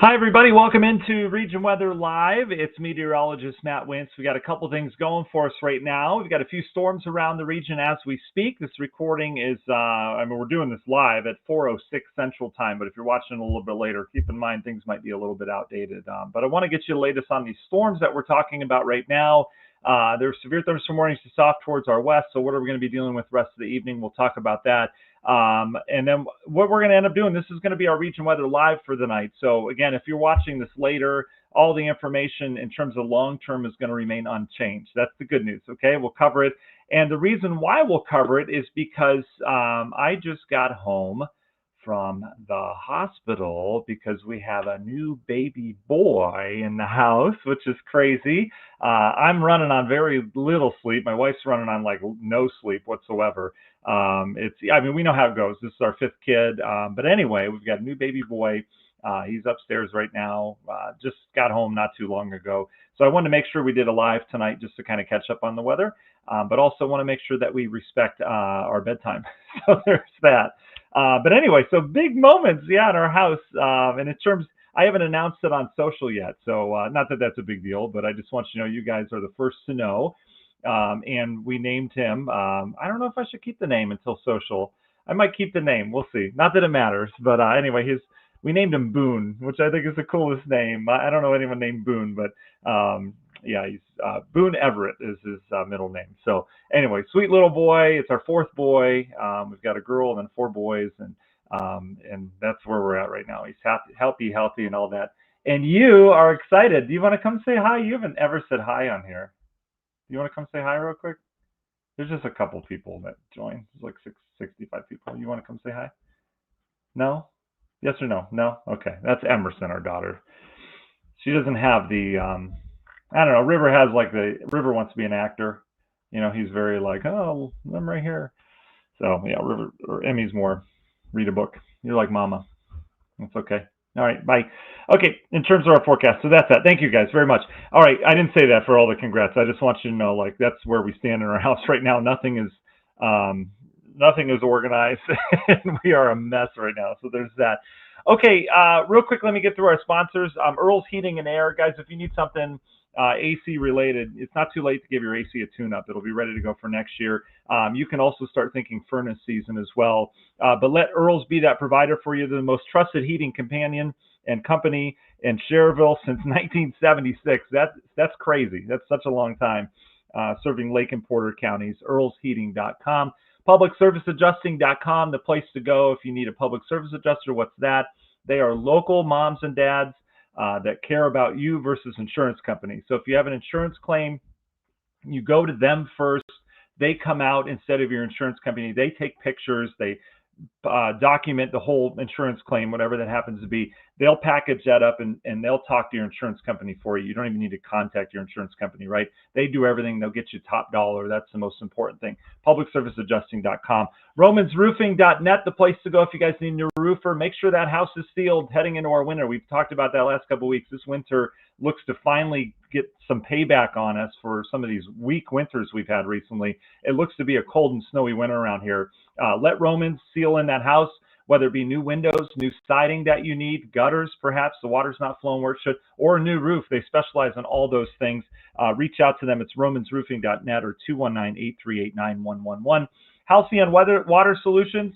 Hi, everybody. Welcome into Region Weather Live. It's meteorologist Matt Wintz. We got a couple things going for us right now. We've got a few storms around the region as we speak. This recording is, we're doing this live at 4:06 Central Time, but if you're watching a little bit later, keep in mind things might be a little bit outdated. But I want to get you the latest on these storms that we're talking about right now. There's severe thunderstorm warnings to soft towards our west. So what are we going to be dealing with the rest of the evening? We'll talk about that. And then what we're going to end up doing, this is going to be our Region Weather Live for the night. So again, if you're watching this later, all the information in terms of long term is going to remain unchanged. That's the good news. Okay, we'll cover it. And the reason why we'll cover it is because I just got home from the hospital because we have a new baby boy in the house, which is crazy. I'm running on very little sleep. My wife's running on like no sleep whatsoever. We know how it goes. This is our fifth kid. But anyway, we've got a new baby boy. He's upstairs right now. Just got home not too long ago. So I wanted to make sure we did a live tonight just to kind of catch up on the weather, but also want to make sure that we respect our bedtime. So there's that. But anyway, so big moments, in our house. And in terms, I haven't announced it on social yet. So not that that's a big deal, but I just want you to know you guys are the first to know. And we named him. I don't know if I should keep the name until social. I might keep the name. We'll see. Not that it matters. But anyway, we named him Boone, which I think is the coolest name. I don't know anyone named Boone, but he's Boone Everett is his middle name. So anyway, sweet little boy. It's our fourth boy. We've got a girl and then four boys, and that's where we're at right now. He's healthy, and all that. And you are excited. Do you want to come say hi? You haven't ever said hi on here. Do you want to come say hi real quick? There's just a couple people that join. There's like 65 people. You want to come say hi? No? Yes or no? No? Okay. That's Emerson, our daughter. She doesn't have the, I don't know, River wants to be an actor. He's very like, oh, I'm right here. So, yeah, River, or Emmy's more read a book. You're like mama. That's okay. All right, bye. Okay, in terms of our forecast, so that's that. Thank you guys very much. All right, I didn't say that for all the congrats. I just want you to know, like, that's where we stand in our house right now. Nothing is organized, and we are a mess right now. So there's that. Okay, real quick, let me get through our sponsors. Earl's Heating and Air, guys. If you need something AC related, it's not too late to give your AC a tune-up. It'll be ready to go for next year. You can also start thinking furnace season as well. But let Earl's be that provider for you. They're the most trusted heating companion and company in Cherville since 1976. That's crazy. That's such a long time. Serving Lake and Porter counties. Earl'sHeating.com. PublicServiceAdjusting.com, the place to go if you need a public service adjuster. What's that? They are local moms and dads that care about you versus insurance companies. So if you have an insurance claim, you go to them first. They come out instead of your insurance company. They take pictures. They document the whole insurance claim, whatever that happens to be. They'll package that up and they'll talk to your insurance company for you. You don't even need to contact your insurance company, right? They do everything. They'll get you top dollar. That's the most important thing. PublicServiceAdjusting.com. RomansRoofing.net, the place to go if you guys need a new roofer. Make sure that house is sealed heading into our winter. We've talked about that last couple of weeks. This winter looks to finally get some payback on us for some of these weak winters we've had recently. It looks to be a cold and snowy winter around here. Let Romans seal in that house, whether it be new windows, new siding that you need, gutters, perhaps the water's not flowing where it should, or a new roof. They specialize in all those things. Reach out to them. It's romansroofing.net or 219-838-9111. Halcyon Water Solutions.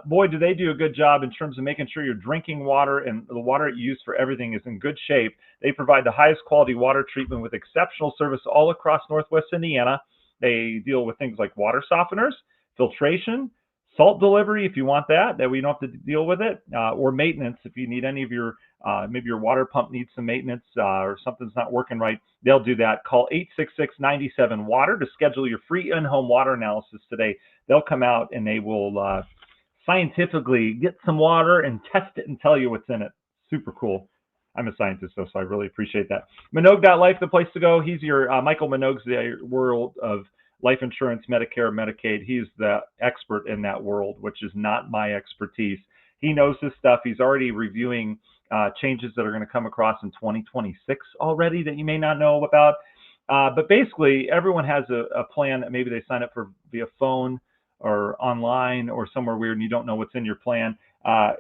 Boy, do they do a good job in terms of making sure your drinking water and the water you use for everything is in good shape. They provide the highest quality water treatment with exceptional service all across Northwest Indiana. They deal with things like water softeners, filtration, salt delivery if you want that we don't have to deal with it, or maintenance if you need any of your, maybe your water pump needs some maintenance or something's not working right. They'll do that. Call 866-97-WATER to schedule your free in-home water analysis today. They'll come out and they will scientifically get some water and test it and tell you what's in it. Super cool. I'm a scientist, though, so I really appreciate that. Minogue.life, the place to go. He's your Michael Minogue's the world of life insurance, Medicare, Medicaid. He's the expert in that world, which is not my expertise. He knows this stuff. He's already reviewing changes that are going to come across in 2026 already that you may not know about. But basically, everyone has a plan that maybe they sign up for via phone or online or somewhere weird and you don't know what's in your plan,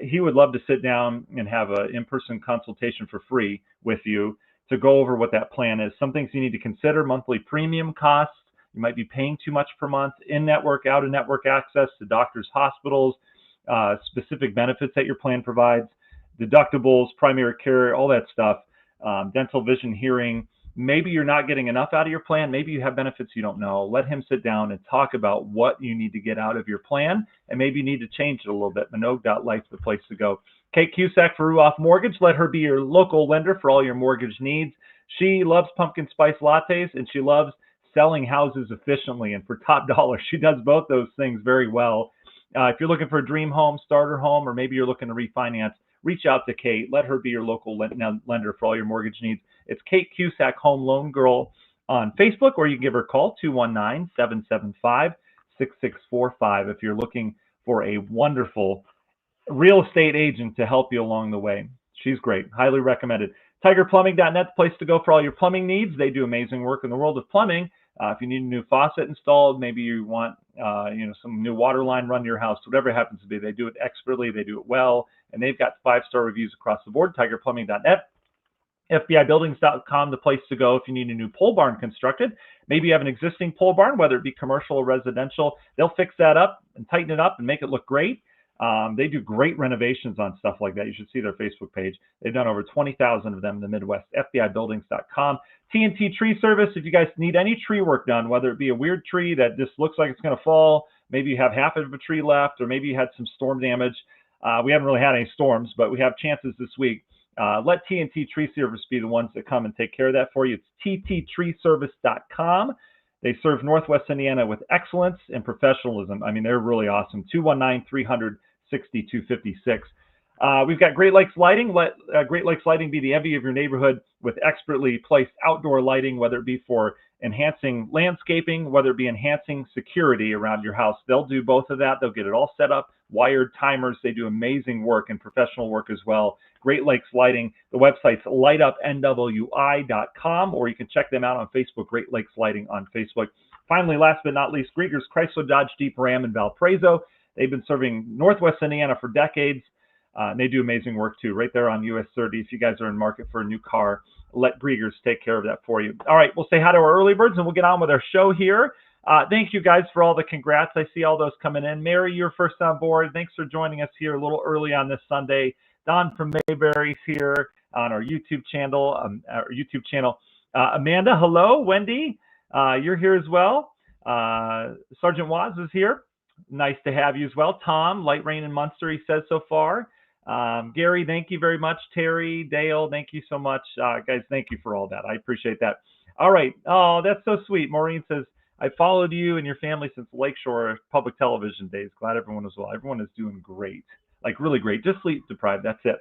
he would love to sit down and have an in-person consultation for free with you to go over what that plan is. Some things you need to consider: monthly premium costs. You might be paying too much per month, in-network, out-of-network access to doctors, hospitals, specific benefits that your plan provides, deductibles, primary care, all that stuff, dental, vision, hearing. Maybe you're not getting enough out of your plan. Maybe you have benefits you don't know. Let him sit down and talk about what you need to get out of your plan, and maybe you need to change it a little bit. Minogue.life's the place to go. Kate Cusack for Ruoff Mortgage. Let her be your local lender for all your mortgage needs. She loves pumpkin spice lattes, and she loves selling houses efficiently and for top dollar. She does both those things very well. If you're looking for a dream home, starter home, or maybe you're looking to refinance, reach out to Kate. Let her be your local lender for all your mortgage needs. It's Kate Cusack, Home Loan Girl, on Facebook, or you can give her a call, 219-775-6645, if you're looking for a wonderful real estate agent to help you along the way. She's great. Highly recommended. TigerPlumbing.net, the place to go for all your plumbing needs. They do amazing work in the world of plumbing. If you need a new faucet installed, maybe you want some new water line run to your house, whatever it happens to be, they do it expertly, they do it well, and they've got 5-star reviews across the board. TigerPlumbing.net. FBIBuildings.com, the place to go if you need a new pole barn constructed. Maybe you have an existing pole barn, whether it be commercial or residential. They'll fix that up and tighten it up and make it look great. They do great renovations on stuff like that. You should see their Facebook page. They've done over 20,000 of them in the Midwest. FBIBuildings.com. TNT Tree Service, if you guys need any tree work done, whether it be a weird tree that just looks like it's going to fall, maybe you have half of a tree left, or maybe you had some storm damage. We haven't really had any storms, but we have chances this week. Let TNT Tree Service be the ones that come and take care of that for you. It's tttreeservice.com. They serve Northwest Indiana with excellence and professionalism. I mean, they're really awesome. 219-300-6256. We've got Great Lakes Lighting. Let Great Lakes Lighting be the envy of your neighborhood with expertly placed outdoor lighting, whether it be for enhancing landscaping, whether it be enhancing security around your house. They'll do both of that. They'll get it all set up, wired timers. They do amazing work and professional work as well. Great Lakes Lighting. The website's lightupnwi.com, or you can check them out on Facebook, Great Lakes Lighting on Facebook. Finally, last but not least, Grieger's Chrysler Dodge Jeep Ram in Valparaiso. They've been serving Northwest Indiana for decades. And they do amazing work too, right there on US 30. If you guys are in market for a new car, let Grieger's take care of that for you. All right, we'll say hi to our early birds and we'll get on with our show here. Thank you guys for all the congrats. I see all those coming in. Mary, you're first on board. Thanks for joining us here a little early on this Sunday. Don from Mayberry's here on our YouTube channel. Amanda, hello. Wendy, you're here as well. Sergeant Waz is here. Nice to have you as well. Tom, Light Rain in Munster, he says so far. Gary, thank you very much. Terry, Dale, thank you so much. Guys, thank you for all that. I appreciate that. All right. Oh, that's so sweet. Maureen says, I followed you and your family since Lakeshore Public Television days. Glad everyone is well. Everyone is doing great, like really great. Just sleep deprived. That's it.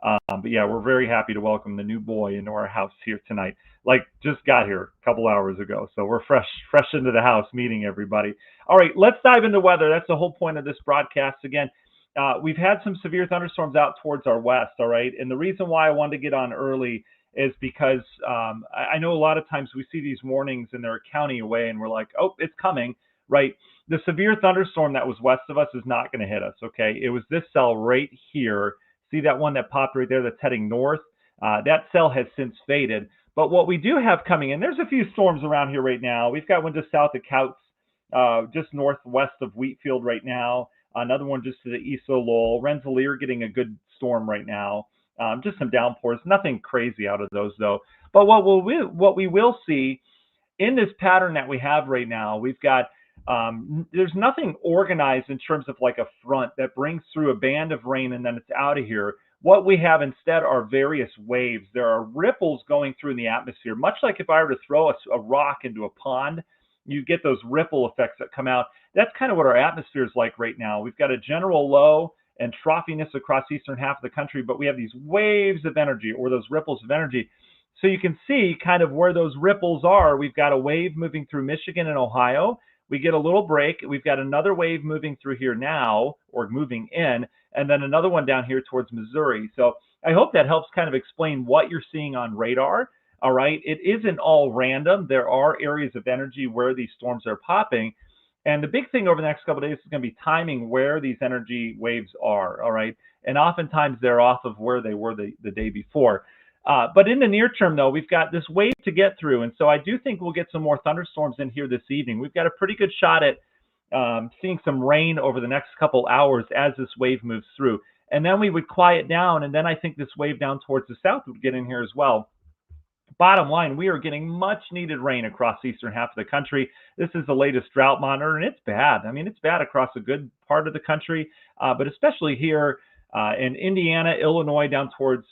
But yeah, we're very happy to welcome the new boy into our house here tonight. Like just got here a couple hours ago. So we're fresh into the house meeting everybody. All right, let's dive into weather. That's the whole point of this broadcast. Again, we've had some severe thunderstorms out towards our west. All right. And the reason why I wanted to get on early is because I know a lot of times we see these warnings and they're a county away and we're like, oh, it's coming, right? The severe thunderstorm that was west of us is not going to hit us, okay? It was this cell right here. See that one that popped right there that's heading north? That cell has since faded. But what we do have coming in, there's a few storms around here right now. We've got one just south of Couts, just northwest of Wheatfield right now. Another one just to the east of Lowell. Rensselaer getting a good storm right now. Just some downpours, nothing crazy out of those though. But what we will see in this pattern that we have right now, we've got, there's nothing organized in terms of like a front that brings through a band of rain and then it's out of here. What we have instead are various waves. There are ripples going through in the atmosphere, much like if I were to throw a rock into a pond, you get those ripple effects that come out. That's kind of what our atmosphere is like right now. We've got a general low and frothiness across the eastern half of the country, but we have these waves of energy or those ripples of energy. So you can see kind of where those ripples are. We've got a wave moving through Michigan and Ohio. We get a little break. We've got another wave moving through here now, or moving in, and then another one down here towards Missouri. So I hope that helps kind of explain what you're seeing on radar. All right. It isn't all random. There are areas of energy where these storms are popping. And the big thing over the next couple of days is going to be timing where these energy waves are, all right? And oftentimes they're off of where they were the day before. But in the near term, though, we've got this wave to get through. And so I do think we'll get some more thunderstorms in here this evening. We've got a pretty good shot at seeing some rain over the next couple hours as this wave moves through. And then we would quiet down. And then I think this wave down towards the south would get in here as well. Bottom line, we are getting much needed rain across the eastern half of the country. This is the latest drought monitor, and it's bad. I mean, it's bad across a good part of the country, but especially here in Indiana, Illinois, down towards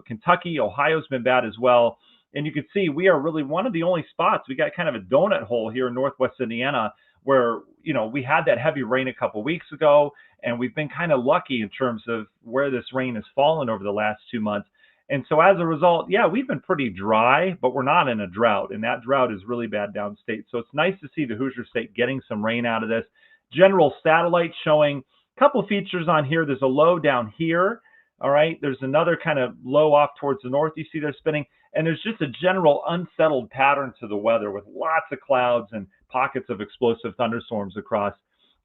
Kentucky. Ohio's been bad as well. And you can see we are really one of the only spots. We got kind of a donut hole here in northwest Indiana where, we had that heavy rain a couple weeks ago, and we've been kind of lucky in terms of where this rain has fallen over the last 2 months. And so as a result, yeah, we've been pretty dry, but we're not in a drought. And that drought is really bad downstate. So it's nice to see the Hoosier State getting some rain out of this. General satellite showing a couple features on here. There's a low down here. All right. There's another kind of low off towards the north. You see they're spinning. And there's just a general unsettled pattern to the weather with lots of clouds and pockets of explosive thunderstorms across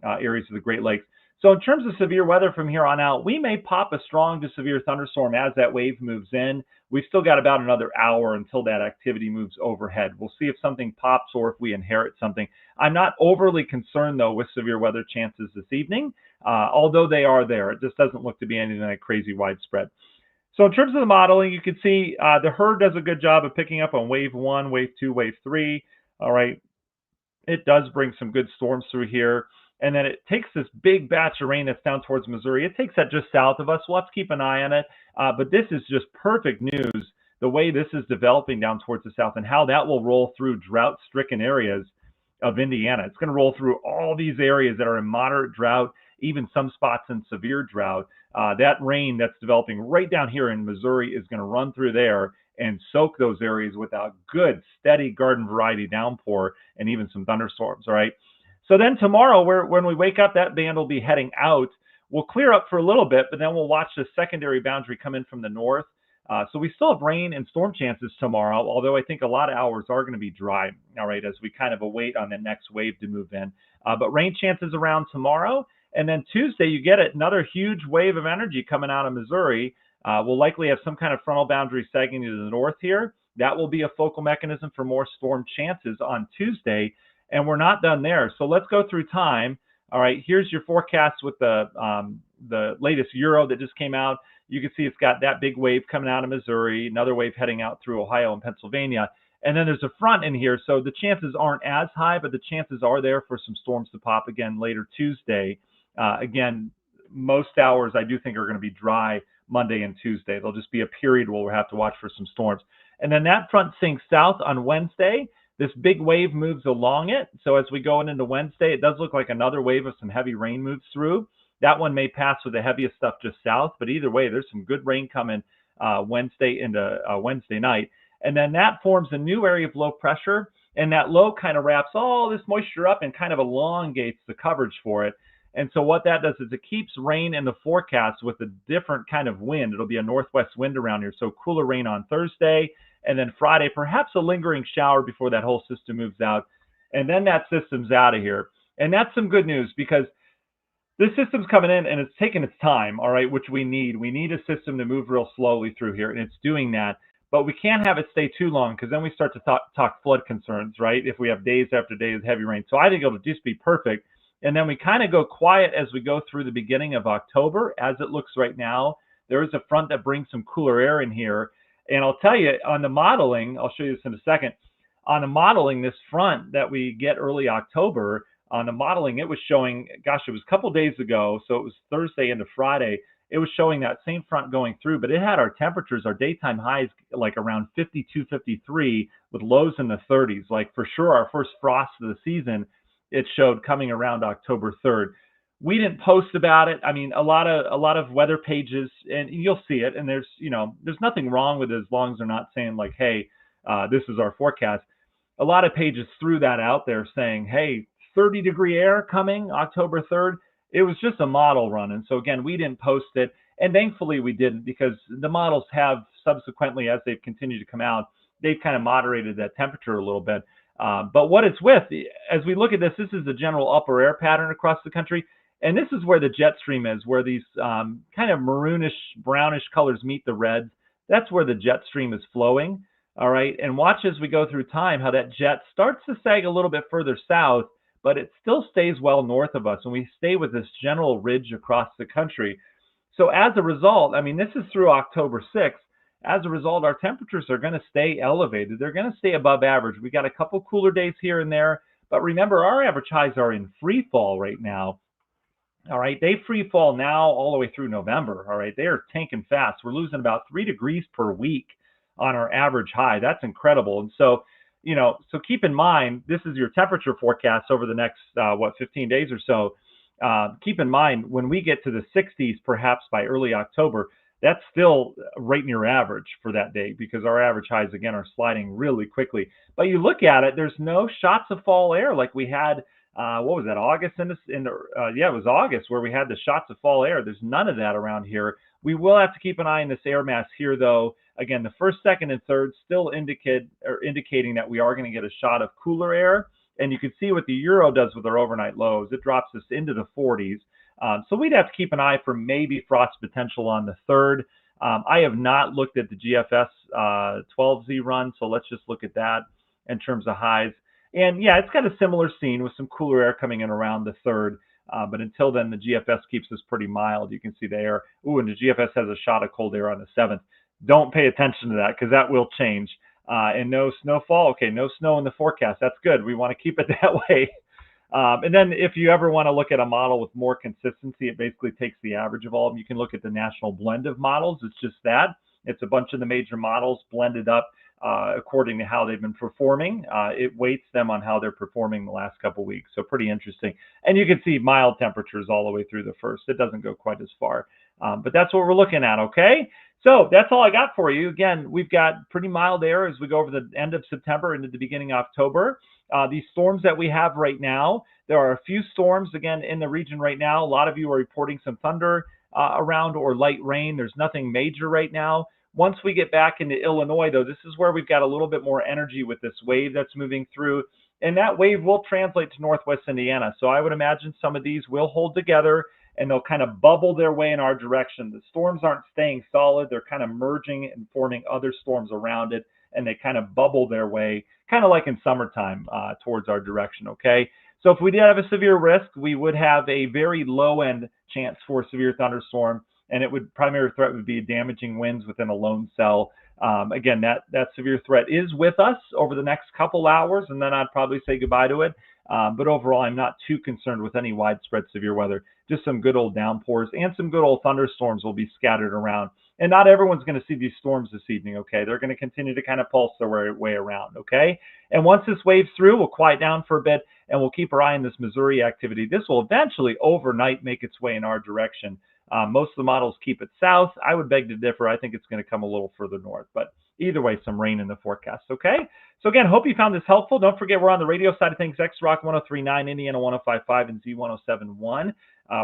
areas of the Great Lakes. So in terms of severe weather from here on out, we may pop a strong to severe thunderstorm as that wave moves in. We've still got about another hour until that activity moves overhead. We'll see if something pops or if we inherit something. I'm not overly concerned, though, with severe weather chances this evening, although they are there. It just doesn't look to be anything like crazy widespread. So in terms of the modeling, you can see the HRRR does a good job of picking up on wave 1, wave 2, wave 3. All right. It does bring some good storms through here. And then it takes this big batch of rain that's down towards Missouri. It takes that just south of us. We'll have to keep an eye on it. But this is just perfect news, the way this is developing down towards the south and how that will roll through drought-stricken areas of Indiana. It's going to roll through all these areas that are in moderate drought, even some spots in severe drought. That rain that's developing right down here in Missouri is going to run through there and soak those areas with a good, steady garden variety downpour and even some thunderstorms, all right? So then tomorrow, when we wake up, that band will be heading out. We'll clear up for a little bit, but then we'll watch the secondary boundary come in from the north. So we still have rain and storm chances tomorrow, although I think a lot of hours are going to be dry, all right, as we kind of await on the next wave to move in. But rain chances around tomorrow. And then Tuesday, you get it, another huge wave of energy coming out of Missouri. We'll likely have some kind of frontal boundary sagging to the north here. That will be a focal mechanism for more storm chances on Tuesday. And we're not done there. So let's go through time. All right, here's your forecast with the latest Euro that just came out. You can see it's got that big wave coming out of Missouri, another wave heading out through Ohio and Pennsylvania. And then there's a front in here. So the chances aren't as high, but the chances are there for some storms to pop again later Tuesday. Again, most hours I do think are going to be dry Monday and Tuesday. There'll just be a period where we'll have to watch for some storms. And then that front sinks south on Wednesday. This big wave moves along it. So as we go into Wednesday, it does look like another wave of some heavy rain moves through. That one may pass with the heaviest stuff just south, but either way, there's some good rain coming Wednesday into Wednesday night. And then that forms a new area of low pressure, and that low kind of wraps all this moisture up and kind of elongates the coverage for it. And so what that does is it keeps rain in the forecast with a different kind of wind. It'll be a northwest wind around here. So cooler rain on Thursday. And then Friday, perhaps a lingering shower before that whole system moves out. And then that system's out of here. And that's some good news because this system's coming in and it's taking its time, all right, which we need. We need a system to move real slowly through here, and it's doing that. But we can't have it stay too long because then we start to talk flood concerns, right, if we have days after days of heavy rain. So I think it'll just be perfect. And then we kind of go quiet as we go through the beginning of October. As it looks right now, there is a front that brings some cooler air in here. And I'll tell you, on the modeling, I'll show you this in a second. On the modeling, this front that we get early October, on the modeling, it was showing, gosh, it was a couple days ago, so it was Thursday into Friday. It was showing that same front going through, but it had our temperatures, our daytime highs, like around 52, 53, with lows in the 30s. Like for sure, our first frost of the season, it showed coming around October 3rd. We didn't post about it. I mean, a lot of weather pages, and you'll see it. And there's nothing wrong with it as long as they're not saying like, hey, this is our forecast. A lot of pages threw that out there saying, hey, 30-degree air coming October 3rd. It was just a model run. And so again, we didn't post it. And thankfully we didn't, because the models have subsequently, as they've continued to come out, they've kind of moderated that temperature a little bit. But what it's with, as we look at this, this is the general upper air pattern across the country. And this is where the jet stream is, where these kind of maroonish, brownish colors meet the reds. That's where the jet stream is flowing. All right. And watch as we go through time how that jet starts to sag a little bit further south, but it still stays well north of us. And we stay with this general ridge across the country. So as a result, I mean, this is through October 6th. As a result, our temperatures are going to stay elevated. They're going to stay above average. We got a couple cooler days here and there, but remember, our average highs are in free fall right now. All right, they free fall now all the way through November. All right, they are tanking fast. We're losing about 3 degrees per week on our average high. That's incredible. And so, so keep in mind, this is your temperature forecast over the next, 15 days or so. Keep in mind, when we get to the 60s, perhaps by early October, that's still right near average for that day because our average highs, again, are sliding really quickly. But you look at it, there's no shots of fall air like we had, what was that, August? Yeah, it was August where we had the shots of fall air. There's none of that around here. We will have to keep an eye on this air mass here, though. Again, the first, second, and third still indicating that we are going to get a shot of cooler air. And you can see what the Euro does with our overnight lows. It drops us into the 40s. So we'd have to keep an eye for maybe frost potential on the 3rd. I have not looked at the GFS 12Z run, so let's just look at that in terms of highs. And yeah, it's got a similar scene with some cooler air coming in around the 3rd. But until then, the GFS keeps us pretty mild. You can see the air. Ooh, and the GFS has a shot of cold air on the 7th. Don't pay attention to that because that will change. And no snowfall. Okay, no snow in the forecast. That's good. We want to keep it that way. And then if you ever want to look at a model with more consistency, it basically takes the average of all of them. You can look at the national blend of models. It's just that. It's a bunch of the major models blended up according to how they've been performing. It weights them on how they're performing the last couple of weeks. So pretty interesting. And you can see mild temperatures all the way through the 1st. It doesn't go quite as far. But that's what we're looking at, okay? So that's all I got for you. Again, we've got pretty mild air as we go over the end of September into the beginning of October. These storms that we have right now, there are a few storms, again, in the region right now. A lot of you are reporting some thunder around or light rain. There's nothing major right now. Once we get back into Illinois, though, this is where we've got a little bit more energy with this wave that's moving through. And that wave will translate to Northwest Indiana. So I would imagine some of these will hold together and they'll kind of bubble their way in our direction. The storms aren't staying solid. They're kind of merging and forming other storms around it, and they kind of bubble their way, kind of like in summertime, towards our direction, okay? So if we did have a severe risk, we would have a very low-end chance for a severe thunderstorm, and primary threat would be damaging winds within a lone cell. Again, that severe threat is with us over the next couple hours, and then I'd probably say goodbye to it. But overall, I'm not too concerned with any widespread severe weather. Just some good old downpours and some good old thunderstorms will be scattered around. And not everyone's going to see these storms this evening, okay? They're going to continue to kind of pulse their way around, okay? And once this wave's through, we'll quiet down for a bit, and we'll keep our eye on this Missouri activity. This will eventually, overnight, make its way in our direction. Most of the models keep it south. I would beg to differ. I think it's going to come a little further north. But either way, some rain in the forecast, okay? So again, hope you found this helpful. Don't forget, we're on the radio side of things, X-Rock 103.9, Indiana 105.5, and Z107.1.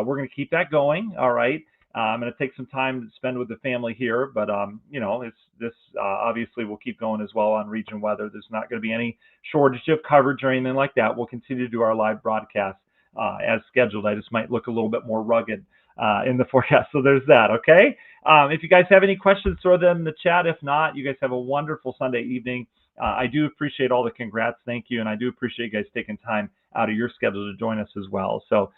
We're going to keep that going, all right? I'm going to take some time to spend with the family here, but obviously will keep going as well on region weather. There's not going to be any shortage of coverage or anything like that. We'll continue to do our live broadcast as scheduled. I just might look a little bit more rugged in the forecast. So there's that, okay? If you guys have any questions, throw them in the chat. If not, you guys have a wonderful Sunday evening. I do appreciate all the congrats. Thank you. And I do appreciate you guys taking time out of your schedule to join us as well. So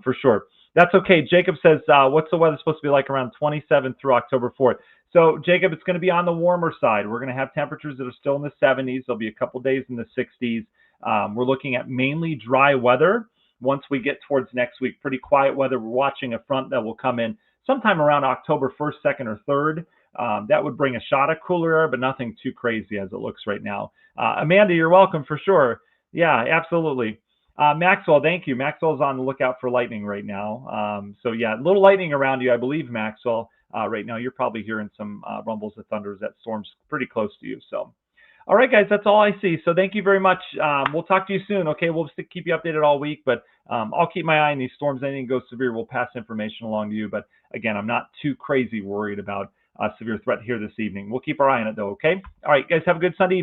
for sure. That's okay. Jacob says, what's the weather supposed to be like around 27 through October 4th? So, Jacob, it's going to be on the warmer side. We're going to have temperatures that are still in the 70s. There'll be a couple days in the 60s. We're looking at mainly dry weather once we get towards next week. Pretty quiet weather. We're watching a front that will come in sometime around October 1st, 2nd, or 3rd. That would bring a shot of cooler air, but nothing too crazy as it looks right now. Amanda, you're welcome for sure. Yeah, absolutely. Maxwell, thank you. Maxwell's on the lookout for lightning right now. So yeah, a little lightning around you, I believe, Maxwell. Right now, you're probably hearing some rumbles of thunder as that storm's pretty close to you. So, all right, guys, that's all I see. So thank you very much. We'll talk to you soon. Okay, we'll just keep you updated all week, but I'll keep my eye on these storms. Anything goes severe, we'll pass information along to you. But again, I'm not too crazy worried about severe threat here this evening. We'll keep our eye on it though. Okay. All right, guys, have a good Sunday.